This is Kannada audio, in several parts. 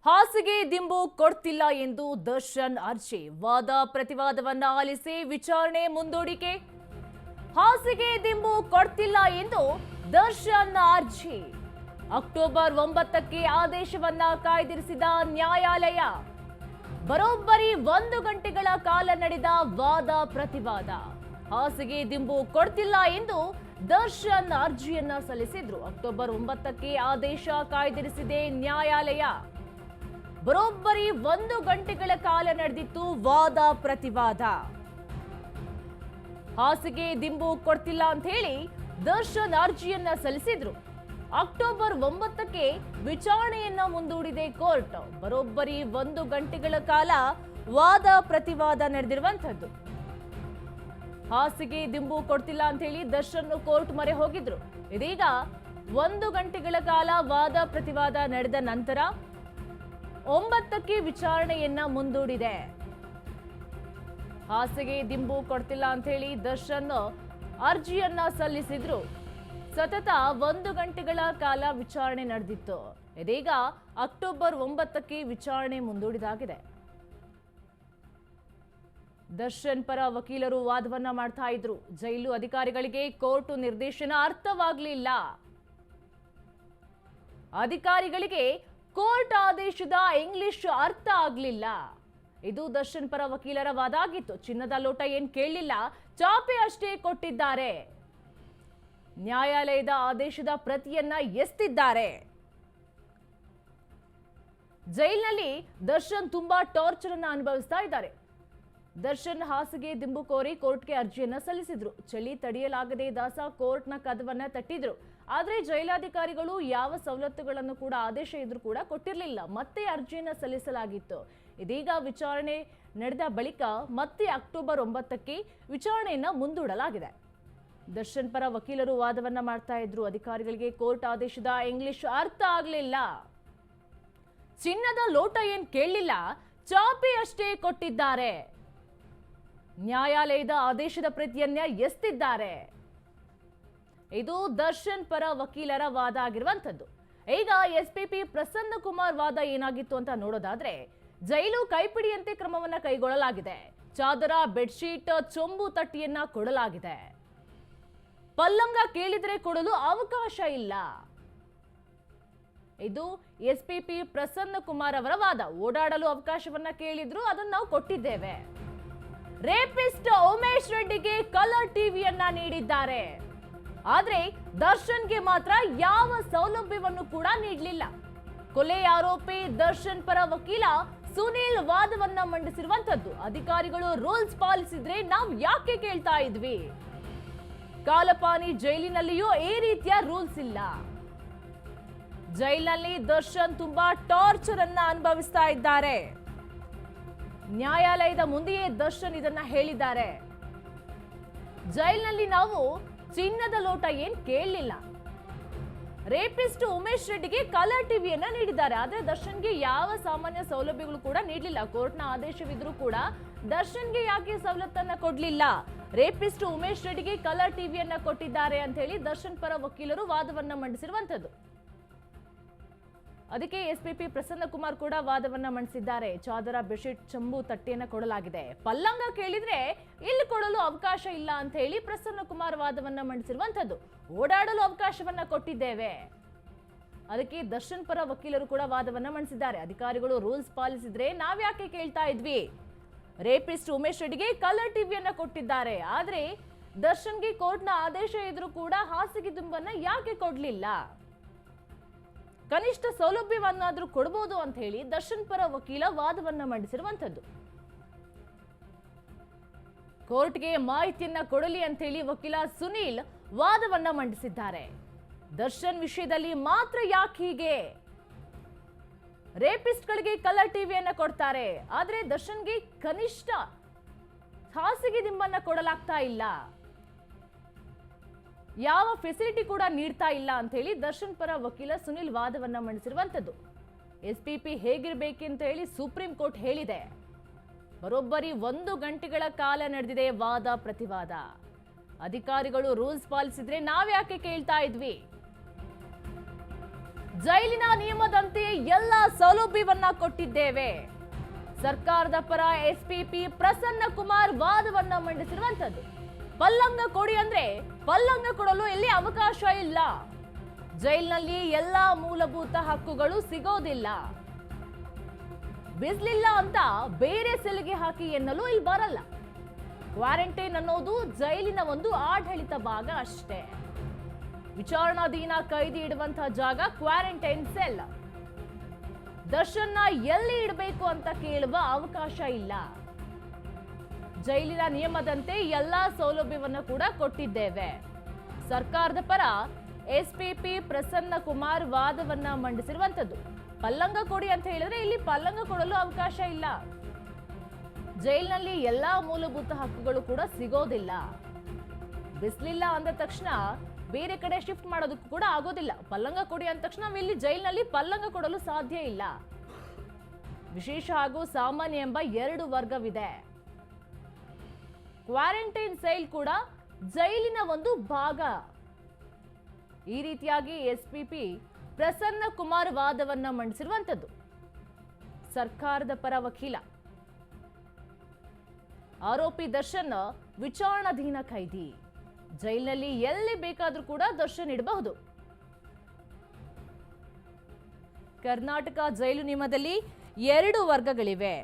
ಹಾಸಿಗೆ ದಿಂಬು ಕೊಡ್ತಿಲ್ಲ ಎಂದು ದರ್ಶನ್ ಅರ್ಜಿ ವಾದ ಪ್ರತಿವಾದವನ್ನ ಆಲಿಸಿ ವಿಚಾರಣೆ ಮುಂದೂಡಿಕೆ. ಹಾಸಿಗೆ ದಿಂಬು ಕೊಡ್ತಿಲ್ಲ ಎಂದು ದರ್ಶನ್ ಅರ್ಜಿ ಅಕ್ಟೋಬರ್ 9ಕ್ಕೆ ಆದೇಶವನ್ನ ಕಾಯ್ದಿರಿಸಿದ ನ್ಯಾಯಾಲಯ. ಬರೋಬ್ಬರಿ 1 ಗಂಟೆಗಳ ಕಾಲ ನಡೆದ ವಾದ ಪ್ರತಿವಾದ. ಹಾಸಿಗೆ ದಿಂಬು ಕೊಡ್ತಿಲ್ಲ ಎಂದು ದರ್ಶನ್ ಅರ್ಜಿಯನ್ನ ಸಲ್ಲಿಸಿದ್ರು. ಅಕ್ಟೋಬರ್ 9ಕ್ಕೆ ಆದೇಶ ಕಾಯ್ದಿರಿಸಿದೆ ನ್ಯಾಯಾಲಯ. ಬರೋಬ್ಬರಿ 1 ಗಂಟೆಗಳ ಕಾಲ ನಡೆದಿತ್ತು ವಾದ ಪ್ರತಿವಾದ. ಹಾಸಿಗೆ ದಿಂಬು ಕೊಡ್ತಿಲ್ಲ ಅಂತ ಹೇಳಿ ದರ್ಶನ್ ಅರ್ಜಿಯನ್ನ ಸಲ್ಲಿಸಿದ್ರು. ಅಕ್ಟೋಬರ್ 9ಕ್ಕೆ ವಿಚಾರಣೆಯನ್ನ ಮುಂದೂಡಿದೆ ಕೋರ್ಟ್. ಬರೋಬ್ಬರಿ 1 ಗಂಟೆಗಳ ಕಾಲ ವಾದ ಪ್ರತಿವಾದ ನಡೆದಿರುವಂತದ್ದು. ಹಾಸಿಗೆ ದಿಂಬು ಕೊಡ್ತಿಲ್ಲ ಅಂತ ಹೇಳಿ ದರ್ಶನ್ ಕೋರ್ಟ್ ಮೊರೆ ಹೋಗಿದ್ರು. ಇದೀಗ 1 ಗಂಟೆಗಳ ಕಾಲ ವಾದ ಪ್ರತಿವಾದ ನಡೆದ ನಂತರ 9ಕ್ಕೆ ವಿಚಾರಣೆಯನ್ನ ಮುಂದೂಡಿದೆ. ಹಾಸಿಗೆ ದಿಂಬು ಕೊಡ್ತಿಲ್ಲ ಅಂತ ಹೇಳಿ ದರ್ಶನ್ ಅರ್ಜಿಯನ್ನ ಸಲ್ಲಿಸಿದ್ರು. ಸತತ 1 ಗಂಟೆಗಳ ಕಾಲ ವಿಚಾರಣೆ ನಡೆದಿತ್ತು. ಇದೀಗ ಅಕ್ಟೋಬರ್ 9ಕ್ಕೆ ವಿಚಾರಣೆ ಮುಂದೂಡಿದಾಗಿದೆ. ದರ್ಶನ್ ಪರ ವಕೀಲರು ವಾದವನ್ನ ಮಾಡ್ತಾ ಇದ್ರು. ಜೈಲು ಅಧಿಕಾರಿಗಳಿಗೆ ಕೋರ್ಟ್ ನಿರ್ದೇಶನ ಅರ್ಥವಾಗಲಿಲ್ಲ. ಅಧಿಕಾರಿಗಳಿಗೆ ಕೋರ್ಟ್ ಆದೇಶದ ಇಂಗ್ಲಿಷ್ ಅರ್ಥ ಆಗಲಿಲ್ಲ. ಇದು ದರ್ಶನ್ ಪರ ವಕೀಲರ ವಾದ ಆಗಿತ್ತು. ಚಿನ್ನದ ಲೋಟ ಏನ್ ಕೇಳಲಿಲ್ಲ, ಚಾಪೆ ಅಷ್ಟೇ ಕೊಟ್ಟಿದ್ದಾರೆ. ನ್ಯಾಯಾಲಯದ ಆದೇಶದ ಪ್ರತಿಯನ್ನ ಎಸ್ತಿದ್ದಾರೆ. ಜೈಲಿನಲ್ಲಿ ದರ್ಶನ್ ತುಂಬಾ ಟಾರ್ಚರ್ ಅನ್ನ ಅನುಭವಿಸ್ತಾ ಇದ್ದಾರೆ. ದರ್ಶನ್ ಹಾಸಿಗೆ ದಿಂಬು ಕೋರಿ ಕೋರ್ಟ್ಗೆ ಅರ್ಜಿಯನ್ನ ಸಲ್ಲಿಸಿದ್ರು. ಚಳಿ ತಡೆಯಲಾಗದೆ ದಾಸ ಕೋರ್ಟ್ನ ಕದವನ್ನ ತಟ್ಟಿದ್ರು. ಆದ್ರೆ ಜೈಲಾಧಿಕಾರಿಗಳು ಯಾವ ಸವಲತ್ತುಗಳನ್ನು ಕೂಡ ಆದೇಶ ಇದ್ರೂ ಕೂಡ ಕೊಟ್ಟಿರಲಿಲ್ಲ. ಮತ್ತೆ ಅರ್ಜಿಯನ್ನ ಸಲ್ಲಿಸಲಾಗಿತ್ತು. ಇದೀಗ ವಿಚಾರಣೆ ನಡೆದ ಬಳಿಕ ಮತ್ತೆ ಅಕ್ಟೋಬರ್ 9ಕ್ಕೆ ವಿಚಾರಣೆಯನ್ನ ಮುಂದೂಡಲಾಗಿದೆ. ದರ್ಶನ್ ಪರ ವಕೀಲರು ವಾದವನ್ನ ಮಾಡ್ತಾ ಇದ್ರು. ಅಧಿಕಾರಿಗಳಿಗೆ ಕೋರ್ಟ್ ಆದೇಶದ ಇಂಗ್ಲಿಷ್ ಅರ್ಥ ಆಗಲಿಲ್ಲ. ಚಿನ್ನದ ಲೋಟ ಏನ್ ಕೇಳಲಿಲ್ಲ, ಚಾಪೆ ಅಷ್ಟೇ ಕೊಟ್ಟಿದ್ದಾರೆ. ನ್ಯಾಯಾಲಯದ ಆದೇಶದ ಪ್ರತಿಯನ್ನ ಎಸ್ತಿದ್ದಾರೆ. ಇದು ದರ್ಶನ್ ಪರ ವಕೀಲರ ವಾದ ಆಗಿರುವಂತದ್ದು. ಈಗ ಎಸ್ಪಿಪಿ ಪ್ರಸನ್ನ ಕುಮಾರ್ ವಾದ ಏನಾಗಿತ್ತು ಅಂತ ನೋಡೋದಾದ್ರೆ, ಜೈಲು ಕೈಪಿಡಿಯಂತೆ ಕ್ರಮವನ್ನ ಕೈಗೊಳ್ಳಲಾಗಿದೆ. ಚಾದರ, ಬೆಡ್ಶೀಟ್, ಚೊಂಬು ತಟ್ಟಿಯನ್ನ ಕೊಡಲಾಗಿದೆ. ಪಲ್ಲಂಗ ಕೇಳಿದ್ರೆ ಕೊಡಲು ಅವಕಾಶ ಇಲ್ಲ. ಇದು ಎಸ್ಪಿಪಿ ಪ್ರಸನ್ನ ಕುಮಾರ್ ಅವರ ವಾದ. ಓಡಾಡಲು ಅವಕಾಶವನ್ನ ಕೇಳಿದ್ರು, ಅದನ್ನ ನಾವು ಕೊಟ್ಟಿದ್ದೇವೆ. ರೇಪಿಸ್ಟ್ ಉಮೇಶ್ ರೆಡ್ಡಿಗೆ ಕಲರ್ ಟಿವಿಯನ್ನ ನೀಡಿದ್ದಾರೆ. ಆದ್ರೆ ದರ್ಶನ್ಗೆ ಮಾತ್ರ ಯಾವ ಸೌಲಭ್ಯವನ್ನು ಕೂಡ ನೀಡಲಿಲ್ಲ. ಕೊಲೆ ಆರೋಪಿ ದರ್ಶನ್ ಪರ ವಕೀಲ ಸುನೀಲ್ ವಾದವನ್ನ ಮಂಡಿಸಿರುವಂತದ್ದು. ಅಧಿಕಾರಿಗಳು ರೂಲ್ಸ್ ಪಾಲಿಸಿದ್ರೆ ನಾವು ಯಾಕೆ ಕೇಳ್ತಾ ಇದ್ವಿ? ಕಾಲಪಾನಿ ಜೈಲಿನಲ್ಲಿಯೂ ಈ ರೀತಿಯ ರೂಲ್ಸ್ ಇಲ್ಲ. ಜೈಲಿನಲ್ಲಿ ದರ್ಶನ್ ತುಂಬಾ ಟಾರ್ಚರ್ ಅನ್ನ ಅನುಭವಿಸ್ತಾ ಇದ್ದಾರೆ. ನ್ಯಾಯಾಲಯದ ಮುಂದೆಯೇ ದರ್ಶನ್ ಇದನ್ನ ಹೇಳಿದ್ದಾರೆ. ಜೈಲಿನಲ್ಲಿ ನಾವು ಚಿನ್ನದ ಲೋಟ ಏನ್ ಕೇಳಲಿಲ್ಲ. ರೇಪಿಸ್ಟ್ ಉಮೇಶ್ ರೆಡ್ಡಿಗೆ ಕಲರ್ ಟಿವಿಯನ್ನ ನೀಡಿದ್ದಾರೆ. ಆದ್ರೆ ದರ್ಶನ್ಗೆ ಯಾವ ಸಾಮಾನ್ಯ ಸೌಲಭ್ಯಗಳು ಕೂಡ ನೀಡಲಿಲ್ಲ. ಕೋರ್ಟ್ನ ಆದೇಶವಿದ್ರೂ ಕೂಡ ದರ್ಶನ್ಗೆ ಯಾಕೆ ಸವಲತ್ತನ್ನ ಕೊಡ್ಲಿಲ್ಲ? ರೇಪಿಸ್ಟ್ ಉಮೇಶ್ ರೆಡ್ಡಿಗೆ ಕಲರ್ ಟಿವಿಯನ್ನ ಕೊಟ್ಟಿದ್ದಾರೆ ಅಂತ ಹೇಳಿ ದರ್ಶನ್ ಪರ ವಕೀಲರು ವಾದವನ್ನ ಮಂಡಿಸಿರುವಂತದ್ದು. ಅದಕ್ಕೆ ಎಸ್ಪಿಪಿ ಪ್ರಸನ್ನ ಕುಮಾರ್ ಕೂಡ ವಾದವನ್ನ ಮಂಡಿಸಿದ್ದಾರೆ. ಚಾದರ, ಬೆಡ್ಶೀಟ್, ಚಂಬು ತಟ್ಟಿಯನ್ನ ಕೊಡಲಾಗಿದೆ. ಪಲ್ಲಂಗ ಕೇಳಿದ್ರೆ ಇಲ್ಲಿ ಕೊಡಲು ಅವಕಾಶ ಇಲ್ಲ ಅಂತ ಹೇಳಿ ಪ್ರಸನ್ನ ಕುಮಾರ್ ವಾದವನ್ನ ಮಂಡಿಸಿರುವಂತದ್ದು. ಓಡಾಡಲು ಅವಕಾಶವನ್ನ ಕೊಟ್ಟಿದ್ದೇವೆ. ಅದಕ್ಕೆ ದರ್ಶನ್ ಪರ ವಕೀಲರು ಕೂಡ ವಾದವನ್ನ ಮಂಡಿಸಿದ್ದಾರೆ. ಅಧಿಕಾರಿಗಳು ರೂಲ್ಸ್ ಪಾಲಿಸಿದ್ರೆ ನಾವ್ಯಾಕೆ ಕೇಳ್ತಾ ಇದ್ವಿ? ರೇಪಿಸ್ಟ್ ಉಮೇಶ್ ರೆಡ್ಡಿಗೆ ಕಲರ್ ಟಿವಿಯನ್ನ ಕೊಟ್ಟಿದ್ದಾರೆ. ಆದ್ರೆ ದರ್ಶನ್ಗೆ ಕೋರ್ಟ್ನ ಆದೇಶ ಇದ್ರೂ ಕೂಡ ಹಾಸಿಗೆ ದಿಂಬನ್ನ ಯಾಕೆ ಕೊಡ್ಲಿಲ್ಲ? ಕನಿಷ್ಠ ಸೌಲಭ್ಯವನ್ನಾದ್ರೂ ಕೊಡಬಹುದು ಅಂತ ಹೇಳಿ ದರ್ಶನ್ ಪರ ವಕೀಲ ವಾದವನ್ನ ಮಂಡಿಸಿರುವಂತದ್ದು. ಕೋರ್ಟ್ಗೆ ಮಾಹಿತಿಯನ್ನ ಕೊಡಲಿ ಅಂತ ಹೇಳಿ ವಕೀಲ ಸುನೀಲ್ ವಾದವನ್ನ ಮಂಡಿಸಿದ್ದಾರೆ. ದರ್ಶನ್ ವಿಷಯದಲ್ಲಿ ಮಾತ್ರ ಯಾಕೆ ಹೀಗೆ? ರೇಪಿಸ್ಟ್ಗಳಿಗೆ ಕಲರ್ ಟಿವಿಯನ್ನ ಕೊಡ್ತಾರೆ, ಆದ್ರೆ ದರ್ಶನ್ಗೆ ಕನಿಷ್ಠ ಹಾಸಿಗೆ ದಿಂಬನ್ನ ಕೊಡಲಾಗ್ತಾ ಇಲ್ಲ. ಯಾವ ಫೆಸಿಲಿಟಿ ಕೂಡ ನೀಡ್ತಾ ಇಲ್ಲ ಅಂತ ಹೇಳಿ ದರ್ಶನ್ ಪರ ವಕೀಲ ಸುನಿಲ್ ವಾದವನ್ನ ಮಂಡಿಸಿರುವಂತದ್ದು. ಎಸ್ಪಿಪಿ ಹೇಗಿರ್ಬೇಕಂತ ಹೇಳಿ ಸುಪ್ರೀಂ ಕೋರ್ಟ್ ಹೇಳಿದೆ. ಬರೋಬ್ಬರಿ 1 ಗಂಟೆಗಳ ಕಾಲ ನಡೆದಿದೆ ವಾದ ಪ್ರತಿವಾದ. ಅಧಿಕಾರಿಗಳು ರೂಲ್ಸ್ ಪಾಲಿಸಿದ್ರೆ ನಾವ್ಯಾಕೆ ಕೇಳ್ತಾ ಇದ್ವಿ? ಜೈಲಿನ ನಿಯಮದಂತೆ ಎಲ್ಲ ಸೌಲಭ್ಯವನ್ನ ಕೊಟ್ಟಿದ್ದೇವೆ. ಸರ್ಕಾರದ ಪರ ಎಸ್ಪಿಪಿ ಪ್ರಸನ್ನ ಕುಮಾರ್ ವಾದವನ್ನ ಮಂಡಿಸಿರುವಂತದ್ದು. ಪಲ್ಲಂಗ ಕೊಡಿ ಅಂದ್ರೆ ಪಲ್ಲಂಗ ಕೊಡಲು ಇಲ್ಲಿ ಅವಕಾಶ ಇಲ್ಲ. ಜೈಲಿನಲ್ಲಿ ಎಲ್ಲಾ ಮೂಲಭೂತ ಹಕ್ಕುಗಳು ಸಿಗೋದಿಲ್ಲ. ಬಿಸ್ಲಿಲ್ಲ ಅಂತ ಬೇರೆ ಸೆಲ್ಗೆ ಹಾಕಿ ಎನ್ನಲು ಇಲ್ಲಿ ಬರಲ್ಲ. ಕ್ವಾರಂಟೈನ್ ಅನ್ನೋದು ಜೈಲಿನ ಒಂದು ಆಡಳಿತ ಭಾಗ ಅಷ್ಟೇ. ವಿಚಾರಣಾಧೀನ ಕೈದಿ ಇಡುವಂತಹ ಜಾಗ ಕ್ವಾರಂಟೈನ್ ಸೆಲ್. ದರ್ಶನ್ನ ಎಲ್ಲಿ ಇಡಬೇಕು ಅಂತ ಕೇಳುವ ಅವಕಾಶ ಇಲ್ಲ. ಜೈಲಿನ ನಿಯಮದಂತೆ ಎಲ್ಲಾ ಸೌಲಭ್ಯವನ್ನು ಕೂಡ ಕೊಟ್ಟಿದ್ದೇವೆ. ಸರ್ಕಾರದ ಪರ ಎಸ್ಪಿಪಿ ಪ್ರಸನ್ನ ಕುಮಾರ್ ವಾದವನ್ನ ಮಂಡಿಸಿರುವಂತದ್ದು. ಪಲ್ಲಂಗ ಕೊಡಿ ಅಂತ ಹೇಳಿದ್ರೆ ಇಲ್ಲಿ ಪಲ್ಲಂಗ ಕೊಡಲು ಅವಕಾಶ ಇಲ್ಲ. ಜೈಲಿನಲ್ಲಿ ಎಲ್ಲಾ ಮೂಲಭೂತ ಹಕ್ಕುಗಳು ಕೂಡ ಸಿಗೋದಿಲ್ಲ. ಬಿಸ್ಲಿಲ್ಲ ಅಂದ ತಕ್ಷಣ ಬೇರೆ ಕಡೆ ಶಿಫ್ಟ್ ಮಾಡೋದಕ್ಕೂ ಕೂಡ ಆಗೋದಿಲ್ಲ. ಪಲ್ಲಂಗ ಕೊಡಿ ಅಂದ ತಕ್ಷಣ ಇಲ್ಲಿ ಜೈಲಿನಲ್ಲಿ ಪಲ್ಲಂಗ ಕೊಡಲು ಸಾಧ್ಯ ಇಲ್ಲ. ವಿಶೇಷ ಹಾಗೂ ಸಾಮಾನ್ಯ ಎಂಬ ಎರಡು ವರ್ಗವಿದೆ. ಕ್ವಾರಂಟೈನ್ ಸೆಲ್ ಕೂಡ ಜೈಲಿನ ಒಂದು ಭಾಗ. ಈ ರೀತಿಯಾಗಿ ಎಸ್ಪಿಪಿ ಪ್ರಸನ್ನ ಕುಮಾರ್ ವಾದವನ್ನ ಮಂಡಿಸಿರುವಂತದ್ದು. ಸರ್ಕಾರದ ಪರ ವಕೀಲ. ಆರೋಪಿ ದರ್ಶನ್ ವಿಚಾರಣಾಧೀನ ಕೈದಿ. ಜೈಲಿನಲ್ಲಿ ಎಲ್ಲಿ ಬೇಕಾದ್ರೂ ಕೂಡ ದರ್ಶನ್ ಇಡಬಹುದು. ಕರ್ನಾಟಕ ಜೈಲು ನಿಯಮದಲ್ಲಿ ಎರಡು ವರ್ಗಗಳಿವೆ.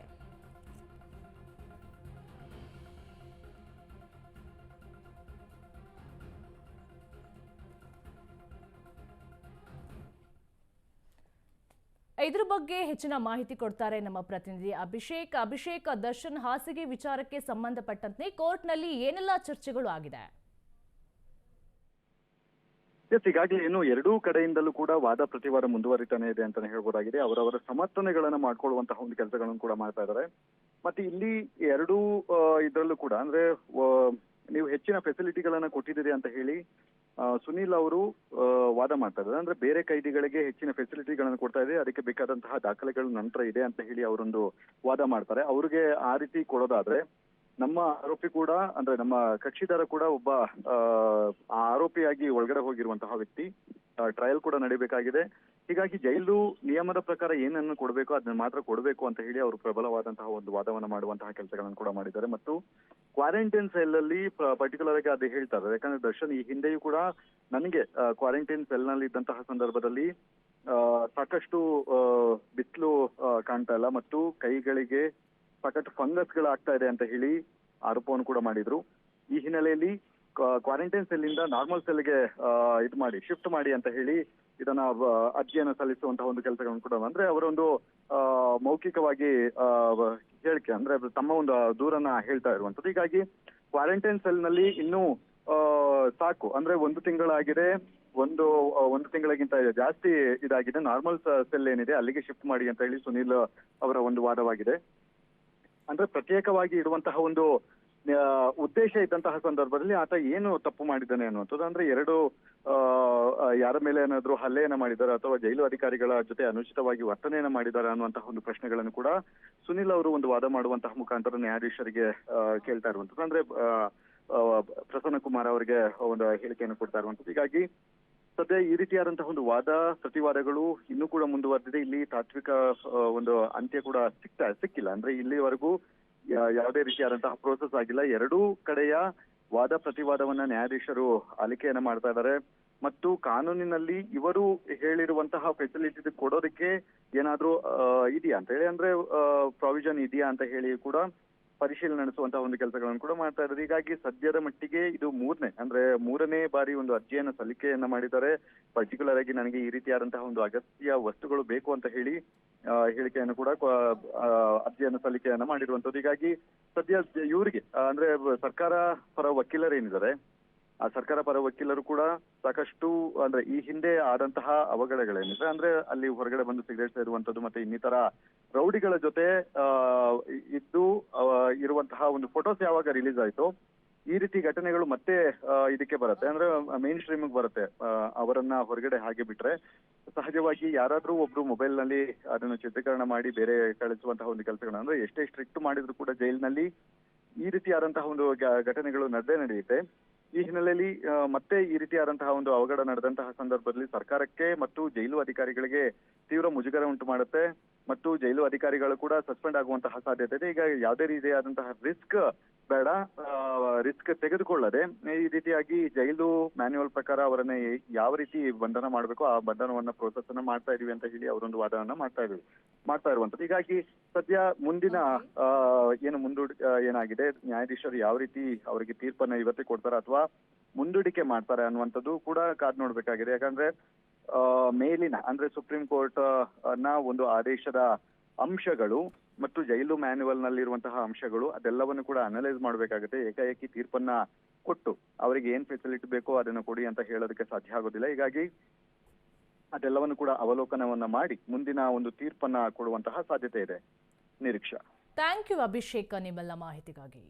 ಇದ್ರ ಬಗ್ಗೆ ಹೆಚ್ಚಿನ ಮಾಹಿತಿ ಕೊಡ್ತಾರೆ ನಮ್ಮ ಪ್ರತಿನಿಧಿ ಅಭಿಷೇಕ್. ದರ್ಶನ್ ಹಾಸಿಗೆ ವಿಚಾರಕ್ಕೆ ಸಂಬಂಧಪಟ್ಟಂತೆ ಕೋರ್ಟ್ನಲ್ಲಿ ಏನೆಲ್ಲ ಚರ್ಚೆಗಳು ಆಗಿದೆ? ಈಗಾಗಲೇ ಏನು ಎರಡೂ ಕಡೆಯಿಂದಲೂ ಕೂಡ ವಾದ ಪ್ರತಿವಾದ ಮುಂದುವರಿತಾನೆ ಇದೆ ಅಂತಾನೆ ಹೇಳ್ಬೋದಾಗಿದೆ. ಅವರವರ ಸಮರ್ಥನೆಗಳನ್ನ ಮಾಡ್ಕೊಳ್ಳುವಂತಹ ಒಂದು ಕೆಲಸಗಳನ್ನು ಕೂಡ ಮಾಡ್ತಾ ಇದ್ದಾರೆ. ಮತ್ತೆ ಇಲ್ಲಿ ಎರಡೂ ಇದರಲ್ಲೂ ಕೂಡ ಅಂದ್ರೆ ನೀವು ಹೆಚ್ಚಿನ ಫೆಸಿಲಿಟಿಗಳನ್ನ ಕೊಟ್ಟಿದ್ದೀರಿ ಅಂತ ಹೇಳಿ ಸುನೀಲ್ ಅವರು ವಾದ ಮಾಡ್ತಾ ಇದ್ದಾರೆ. ಅಂದ್ರೆ ಬೇರೆ ಕೈದಿಗಳಿಗೆ ಹೆಚ್ಚಿನ ಫೆಸಿಲಿಟಿಗಳನ್ನು ಕೊಡ್ತಾ ಇದೆ, ಅದಕ್ಕೆ ಬೇಕಾದಂತಹ ದಾಖಲೆಗಳು ನಂತರ ಇದೆ ಅಂತ ಹೇಳಿ ಅವರೊಂದು ವಾದ ಮಾಡ್ತಾರೆ. ಅವ್ರಿಗೆ ಆ ರೀತಿ ಕೊಡೋದಾದ್ರೆ ನಮ್ಮ ಆರೋಪಿ ಕೂಡ ಅಂದ್ರೆ ನಮ್ಮ ಕಕ್ಷಿದಾರ ಕೂಡ ಒಬ್ಬ ಆರೋಪಿಯಾಗಿ ಒಳಗಡೆ ಹೋಗಿರುವಂತಹ ವ್ಯಕ್ತಿ. ಟ್ರಯಲ್ ಕೂಡ ನಡೀಬೇಕಾಗಿದೆ. ಹೀಗಾಗಿ ಜೈಲು ನಿಯಮದ ಪ್ರಕಾರ ಏನನ್ನು ಕೊಡಬೇಕು ಅದನ್ನ ಮಾತ್ರ ಕೊಡಬೇಕು ಅಂತ ಹೇಳಿ ಅವರು ಪ್ರಬಲವಾದಂತಹ ಒಂದು ವಾದವನ್ನ ಮಾಡುವಂತಹ ಕೆಲಸಗಳನ್ನು ಕೂಡ ಮಾಡಿದ್ದಾರೆ. ಮತ್ತು ಕ್ವಾರಂಟೈನ್ ಸೆಲ್ ಅಲ್ಲಿ ಪರ್ಟಿಕ್ಯುಲರ್ ಆಗಿ ಅದು ಹೇಳ್ತಾ ಇದ್ದಾರೆ. ಯಾಕಂದ್ರೆ ದರ್ಶನ್ ಈ ಹಿಂದೆಯೂ ಕೂಡ ನನಗೆ ಕ್ವಾರಂಟೈನ್ ಸೆಲ್ ನಲ್ಲಿ ಇದ್ದಂತಹ ಸಂದರ್ಭದಲ್ಲಿ ಸಾಕಷ್ಟು ಬಿಸಿಲು ಕಾಣ್ತಾ ಇಲ್ಲ ಮತ್ತು ಕೈಗಳಿಗೆ ಸಾಕಷ್ಟು ಫಂಗಸ್ ಗಳಾಗ್ತಾ ಇದೆ ಅಂತ ಹೇಳಿ ಆರೋಪವನ್ನು ಕೂಡ ಮಾಡಿದ್ರು. ಈ ಹಿನ್ನೆಲೆಯಲ್ಲಿ ಕ್ವಾರಂಟೈನ್ ಸೆಲ್ ಇಂದ ನಾರ್ಮಲ್ ಸೆಲ್ಗೆ ಇದು ಮಾಡಿ ಶಿಫ್ಟ್ ಮಾಡಿ ಅಂತ ಹೇಳಿ ಇದನ್ನ ಅರ್ಜಿಯನ್ನು ಸಲ್ಲಿಸುವಂತಹ ಒಂದು ಕೆಲಸಗಳನ್ನು ಕೂಡ ಅಂದ್ರೆ ಅವರೊಂದು ಮೌಖಿಕವಾಗಿ ಹೇಳಿಕೆ ಅಂದ್ರೆ ತಮ್ಮ ಒಂದು ದೂರನ್ನ ಹೇಳ್ತಾ ಇರುವಂತದ್ದು. ಹೀಗಾಗಿ ಕ್ವಾರಂಟೈನ್ ಸೆಲ್ ನಲ್ಲಿ ಇನ್ನೂ ಸಾಕು ಅಂದ್ರೆ ಒಂದು ತಿಂಗಳಾಗಿದೆ, ಒಂದು ತಿಂಗಳಿಗಿಂತ ಜಾಸ್ತಿ ಇದಾಗಿದೆ. ನಾರ್ಮಲ್ ಸೆಲ್ ಏನಿದೆ ಅಲ್ಲಿಗೆ ಶಿಫ್ಟ್ ಮಾಡಿ ಅಂತ ಹೇಳಿ ಸುನೀಲ್ ಅವರ ಒಂದು ವಾದವಾಗಿದೆ. ಅಂದ್ರೆ ಪ್ರತ್ಯೇಕವಾಗಿ ಇಡುವಂತಹ ಒಂದು ಉದ್ದೇಶ ಇದ್ದಂತಹ ಸಂದರ್ಭದಲ್ಲಿ ಆತ ಏನು ತಪ್ಪು ಮಾಡಿದ್ದಾನೆ ಅನ್ನುವಂಥದ್ದು. ಅಂದ್ರೆ ಯಾರ ಮೇಲೆ ಏನಾದ್ರು ಹಲ್ಲೆಯನ್ನ ಮಾಡಿದ್ದಾರೆ ಅಥವಾ ಜೈಲು ಅಧಿಕಾರಿಗಳ ಜೊತೆ ಅನುಚಿತವಾಗಿ ವರ್ತನೆಯನ್ನ ಮಾಡಿದ್ದಾರೆ ಅನ್ನುವಂತಹ ಒಂದು ಪ್ರಶ್ನೆಗಳನ್ನು ಕೂಡ ಸುನೀಲ್ ಅವರು ಒಂದು ವಾದ ಮಾಡುವಂತಹ ಮುಖಾಂತರ ನ್ಯಾಯಾಧೀಶರಿಗೆ ಕೇಳ್ತಾ ಇರುವಂತದ್ದು. ಅಂದ್ರೆ ಪ್ರಸನ್ನ ಕುಮಾರ್ ಅವರಿಗೆ ಒಂದು ಹೇಳಿಕೆಯನ್ನು ಕೊಡ್ತಾ ಇರುವಂತದ್ದು. ಹೀಗಾಗಿ ಸದ್ಯ ಈ ರೀತಿಯಾದಂತಹ ಒಂದು ವಾದ ಪ್ರತಿವಾದಗಳು ಇನ್ನೂ ಕೂಡ ಮುಂದುವರೆದಿದೆ. ಇಲ್ಲಿ ತಾತ್ವಿಕ ಒಂದು ಅಂತ್ಯ ಕೂಡ ಸಿಕ್ಕಿಲ್ಲ. ಅಂದ್ರೆ ಇಲ್ಲಿವರೆಗೂ ಯಾವುದೇ ರೀತಿಯಾದಂತಹ ಪ್ರೋಸೆಸ್ ಆಗಿಲ್ಲ. ಎರಡೂ ಕಡೆಯ ವಾದ ಪ್ರತಿವಾದವನ್ನ ನ್ಯಾಯಾಧೀಶರು ಆಲಿಕೆಯನ್ನ ಮಾಡ್ತಾ ಇದ್ದಾರೆ. ಮತ್ತು ಕಾನೂನಿನಲ್ಲಿ ಇವರು ಹೇಳಿರುವಂತಹ ಫೆಸಿಲಿಟಿ ಕೊಡೋದಕ್ಕೆ ಏನಾದ್ರೂ ಇದೆಯಾ ಅಂತ ಹೇಳಿ ಅಂದ್ರೆ ಪ್ರಾವಿಷನ್ ಇದೆಯಾ ಅಂತ ಹೇಳಿ ಕೂಡ ಪರಿಶೀಲನೆ ನಡೆಸುವಂತಹ ಒಂದು ಕೆಲಸಗಳನ್ನು ಕೂಡ ಮಾಡ್ತಾ ಇದ್ದಾರೆ. ಹೀಗಾಗಿ ಸದ್ಯದ ಮಟ್ಟಿಗೆ ಇದು ಮೂರನೇ ಬಾರಿ ಒಂದು ಅರ್ಜಿಯನ್ನ ಸಲ್ಲಿಕೆಯನ್ನ ಮಾಡಿದ್ದಾರೆ. ಪರ್ಟಿಕ್ಯುಲರ್ ಆಗಿ ನನಗೆ ಈ ರೀತಿಯಾದಂತಹ ಒಂದು ಅಗತ್ಯ ವಸ್ತುಗಳು ಬೇಕು ಅಂತ ಹೇಳಿ ಹೇಳಿಕೆಯನ್ನು ಕೂಡ ಅರ್ಜಿಯನ್ನು ಸಲ್ಲಿಕೆಯನ್ನ ಮಾಡಿರುವಂತದ್ದು. ಹೀಗಾಗಿ ಸದ್ಯ ಇವರಿಗೆ ಅಂದ್ರೆ ಸರ್ಕಾರ ಪರ ವಕೀಲರು ಏನಿದ್ದಾರೆ ಆ ಸರ್ಕಾರ ಪರ ವಕೀಲರು ಕೂಡ ಸಾಕಷ್ಟು ಅಂದ್ರೆ ಈ ಹಿಂದೆ ಆದಂತಹ ಅವಘಡಗಳೇನಿದೆ ಅಂದ್ರೆ ಅಲ್ಲಿ ಹೊರಗಡೆ ಬಂದು ಸಿಗರೇಟ್ ಸೇರುವಂತದ್ದು ಮತ್ತೆ ಇನ್ನಿತರ ರೌಡಿಗಳ ಜೊತೆ ಇದ್ದು ಇರುವಂತಹ ಒಂದು ಫೋಟೋಸ್ ಯಾವಾಗ ರಿಲೀಸ್ ಆಯ್ತು ಈ ರೀತಿ ಘಟನೆಗಳು ಮತ್ತೆ ಇದಕ್ಕೆ ಬರುತ್ತೆ ಅಂದ್ರೆ ಮೇನ್ ಸ್ಟ್ರೀಮಿಗೆ ಬರುತ್ತೆ. ಅವರನ್ನ ಹೊರಗಡೆ ಹಾಗೆ ಬಿಟ್ರೆ ಸಹಜವಾಗಿ ಯಾರಾದ್ರೂ ಒಬ್ರು ಮೊಬೈಲ್ ನಲ್ಲಿ ಅದನ್ನು ಚಿತ್ರೀಕರಣ ಮಾಡಿ ಬೇರೆ ಕಳಿಸುವಂತಹ ಒಂದು ಕೆಲಸಗಳನ್ನ ಅಂದ್ರೆ ಎಷ್ಟೇ ಸ್ಟ್ರಿಕ್ಟ್ ಮಾಡಿದ್ರು ಕೂಡ ಜೈಲಿನಲ್ಲಿ ಈ ರೀತಿಯಾದಂತಹ ಒಂದು ಘಟನೆಗಳು ನಡೆಯುತ್ತೆ. ಈ ಹಿನ್ನೆಲೆಯಲ್ಲಿ ಮತ್ತೆ ಈ ರೀತಿಯಾದಂತಹ ಒಂದು ಅವಘಡ ನಡೆದಂತಹ ಸಂದರ್ಭದಲ್ಲಿ ಸರ್ಕಾರಕ್ಕೆ ಮತ್ತು ಜೈಲು ಅಧಿಕಾರಿಗಳಿಗೆ ತೀವ್ರ ಮುಜುಗರ ಉಂಟು ಮಾಡುತ್ತೆ ಮತ್ತು ಜೈಲು ಅಧಿಕಾರಿಗಳು ಕೂಡ ಸಸ್ಪೆಂಡ್ ಆಗುವಂತಹ ಸಾಧ್ಯತೆ ಇದೆ. ಈಗ ಯಾವುದೇ ರೀತಿಯಾದಂತಹ ರಿಸ್ಕ್ ಬೇಡ, ರಿಸ್ಕ್ ತೆಗೆದುಕೊಳ್ಳದೆ ಈ ರೀತಿಯಾಗಿ ಜೈಲು ಮ್ಯಾನ್ಯುವಲ್ ಪ್ರಕಾರ ಅವರನ್ನ ಯಾವ ರೀತಿ ಬಂಧನ ಮಾಡಬೇಕು ಆ ಬಂಧನವನ್ನ ಪ್ರೋಸೆಸ್ ಅನ್ನ ಮಾಡ್ತಾ ಇದೀವಿ ಅಂತ ಹೇಳಿ ಅವರೊಂದು ವಾದವನ್ನ ಮಾಡ್ತಾ ಇರುವಂತದ್ದು. ಹೀಗಾಗಿ ಸದ್ಯ ಮುಂದಿನ ಏನಾಗಿದೆ, ನ್ಯಾಯಾಧೀಶರು ಯಾವ ರೀತಿ ಅವರಿಗೆ ತೀರ್ಪನ್ನ ಇವತ್ತೇ ಕೊಡ್ತಾರೆ ಅಥವಾ ಮುಂದೂಡಿಕೆ ಮಾಡ್ತಾರೆ ಅನ್ನುವಂಥದ್ದು ಕೂಡ ಕಾದ್ ನೋಡ್ಬೇಕಾಗಿದೆ. ಯಾಕಂದ್ರೆ ಮೇಲಿನ ಅಂದ್ರೆ ಸುಪ್ರೀಂ ಕೋರ್ಟ್ ನ ಒಂದು ಆದೇಶದ ಅಂಶಗಳು ಮತ್ತು ಜೈಲು ಮ್ಯಾನ್ಯುವಲ್ ನಲ್ಲಿರುವಂತಹ ಅಂಶಗಳು ಅದೆಲ್ಲವನ್ನು ಕೂಡ ಅನಲೈಸ್ ಮಾಡಬೇಕಾಗುತ್ತೆ. ಏಕಾಏಕಿ ತೀರ್ಪನ್ನ ಕೊಟ್ಟು ಅವರಿಗೆ ಏನ್ ಫೆಸಿಲಿಟಿ ಬೇಕೋ ಅದನ್ನು ಕೊಡಿ ಅಂತ ಹೇಳೋದಕ್ಕೆ ಸಾಧ್ಯ ಆಗೋದಿಲ್ಲ. ಹೀಗಾಗಿ ಅದೆಲ್ಲವನ್ನು ಕೂಡ ಅವಲೋಕನವನ್ನ ಮಾಡಿ ಮುಂದಿನ ಒಂದು ತೀರ್ಪನ್ನ ಕೊಡುವಂತಹ ಸಾಧ್ಯತೆ ಇದೆ. ನಿರೀಕ್ಷಾ. ಥ್ಯಾಂಕ್ ಯು ಅಭಿಷೇಕ್, ನಿಮ್ಮೆಲ್ಲ ಮಾಹಿತಿಗಾಗಿ.